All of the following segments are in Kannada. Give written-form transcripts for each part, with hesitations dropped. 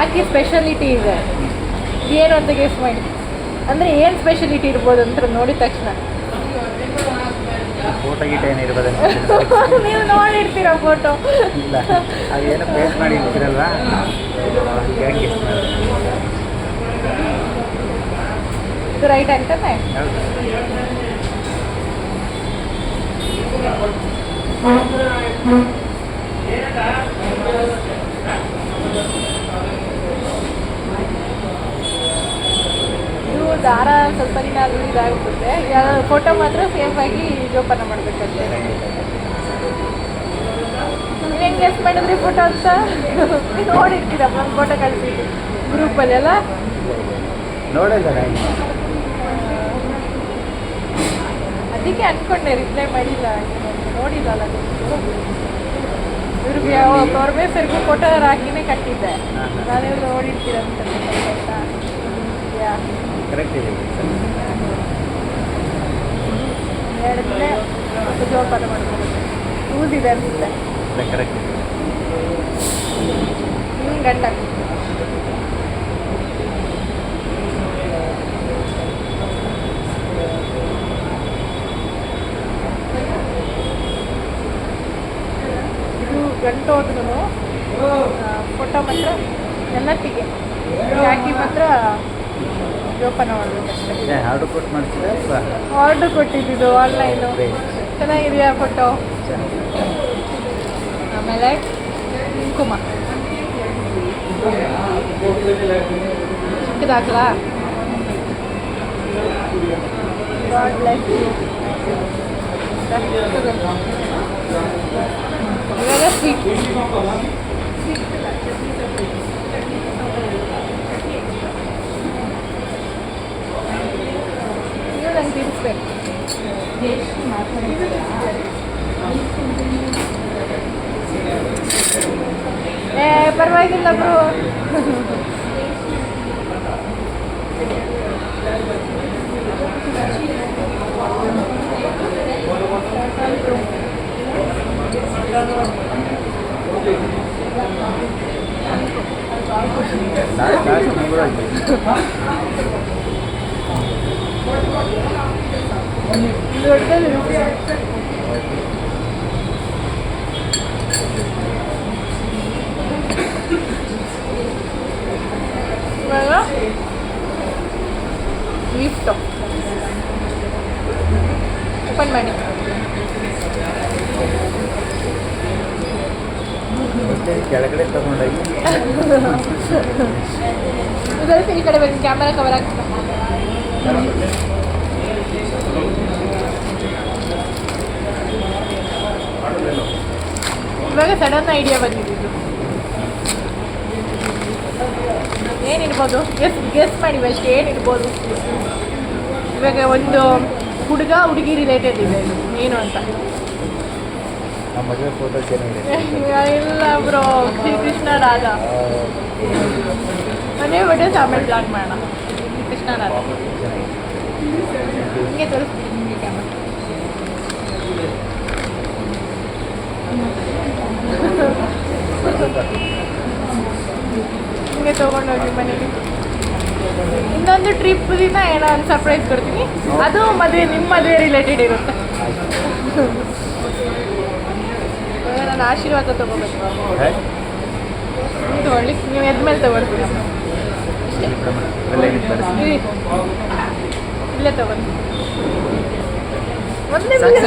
ರಾಖಿ ಸ್ಪೆಷಾಲಿಟಿ ಇದೆ, ಏನು ಅಂತ ಗೆಸ್ ಮಾಡಿ. ಅಂದರೆ ಏನು ಸ್ಪೆಷಾಲಿಟಿ ಇರ್ಬೋದು ಅಂತ ನೋಡಿದ ತಕ್ಷಣ ಫೋಟೋ ಗೀಟ ಏನಿರ್ಬೋದು ನೀವು ನೋಡಿರ್ತೀರ ಫೋಟೋ. ಇಲ್ಲ ಅದೇನೋ ಪೇಸ್ಟ್ ಮಾಡಿ ಇರ್ತೀರಲ್ವಾ, ಇದು ರೈಟ್ ಆಗ್ತಾನೆ. ಇದು ದಾರ ಸ್ವಲ್ಪ ದಿನ ಅದು ಇದಾಗ್ಬಿಡುತ್ತೆ, ಫೋಟೋ ಮಾತ್ರ ಸೇಫ್ ಆಗಿ ಜೋಪಾನ ಮಾಡಬೇಕಂತೆ. ನೀವೇನು ಗೆಸ್ ಮಾಡಿದ್ರಿ ಫೋಟೋ ಅಂತ? ನೋಡಿರ್ತೀರಪ್ಪ ಒಂದು ಫೋಟೋ ಕಳಿಸಿದ್ದು ಗ್ರೂಪಲ್ಲಿ ಎಲ್ಲ ನೋಡಿಲ್ಲ. ಅದಕ್ಕೆ ಅಂದ್ಕೊಂಡೆ ರಿಪ್ಲೈ ಮಾಡಿಲ್ಲ, ನೋಡಿಲ್ಲ ಅಲ್ಲ. ಇವ್ರಿಗೆ ಯಾವ ಪರಮೇಶ್ವರ್ಗೂ ಫೋಟೋ ಹಾಕಿನೇ ಕಟ್ಟಿದ್ದೆ, ನಾನೆಲ್ಲ ನೋಡಿರ್ತೀರ ಅಂತ. ಕರೆಕ್ಟ್ ಇದೆ. ಹೇಳಿದ್ರೆ ಜೋಪಾನ ಮಾಡ್ಬೋದು, ಯೂಸ್ ಇದೆ ಅನಿಸುತ್ತೆ. ಕರೆಕ್ಟ್ ಇದೆ. ಗಂಟ ಇದು ಗಂಟು ಹೋದ್ರೂ ಫೋಟೋ ಮಾತ್ರ ನೆನಪಿಗೆ ಹಾಕಿ ಮಾತ್ರ ಜೋಪಾನ ಮಾಡಬೇಕಷ್ಟೇ. ಆರ್ಡರ್ ಕೊಟ್ಟು ಮಾಡ್ತೀರಾ? ಆರ್ಡರ್ ಕೊಟ್ಟಿದ್ದು ಆನ್ಲೈನು. ಚೆನ್ನಾಗಿದೆಯಾ ಫೋಟೋ? ಆಮೇಲೆ ಕುಂಕುಮ ಚಿಕ್ಕದಾಗಲಾ? God bless you. ಇವಾಗ ಸ್ವೀಟ್ ನೀವು ನಂಗೆ ತಿನ್ನಿಸ್ಬೇಕು. ಪರವಾಗಿಲ್ಲ ಬ್ರೋ. ಇವಾಗ ಗಿಫ್ಟು ಓಪನ್ ಮಾಡಿ. ಕೆಳಗಡೆ ತಗೊಂಡೋಗಿ ಇದರಲ್ಲಿ ಈ ಕಡೆ ಬನ್ನಿ, ಕ್ಯಾಮರಾ ಕವರ್ ಆಗ್ತದೆ. ಇವಾಗ ಸಡನ್ ಐಡಿಯಾ ಬಂದಿದ್ದು ಏನಿರ್ಬೋದು? ಗೆಸ್ ಮಾಡಿ ಅಷ್ಟೇ, ಏನಿರ್ಬೋದು? ಇವಾಗ ಒಂದು ಹುಡುಗ ಹುಡುಗಿ ರಿಲೇಟೆಡ್ ಇದೆ, ಇದು ಏನು ಅಂತ? ಮದುವೆ ಫೋಟೋ ಚೆನ್ನಾಗಿದೆ. ಇಲ್ಲ ಬ್ರೋ, ಶ್ರೀಕೃಷ್ಣ ರಾಧಾ ಮದುವೆ ವಿಡಿಯೋಸ್ ಆಮೇಲೆ ಬ್ಲಾಗ್ ಮಾಡೋಣ. ಶ್ರೀಕೃಷ್ಣ ರಾಧಾ ಹಿಂಗೆ ತೋರಿಸ್ತೀನಿ ನಿಮಗೆ ಕ್ಯಾಮರಾ. ಹಿಂಗೆ ತೊಗೊಂಡೋಗಿ ಮನೆಗೆ. ಇನ್ನೊಂದು ಟ್ರಿಪ್ ದಿನ ಏನೋ ಒಂದು ಸರ್ಪ್ರೈಸ್ ಕೊಡ್ತೀನಿ, ಅದು ಮದುವೆ, ನಿಮ್ಮ ಮದುವೆ ರಿಲೇಟೆಡ್ ಇರುತ್ತೆ. ನಾನು ಆಶೀರ್ವಾದ ತೊಗೋಬೇಕು. ತೊಗೊಳ್ಳಿ, ನೀವು ಎದ್ಮೇಲೆ ತೊಗೊಳ್ತೀರ ಇಲ್ಲೇ ತೊಗೊಂಡು. ಒಂದು ನಿಮಿಷ,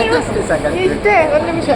ಇಷ್ಟೇ ಒಂದು ನಿಮಿಷ.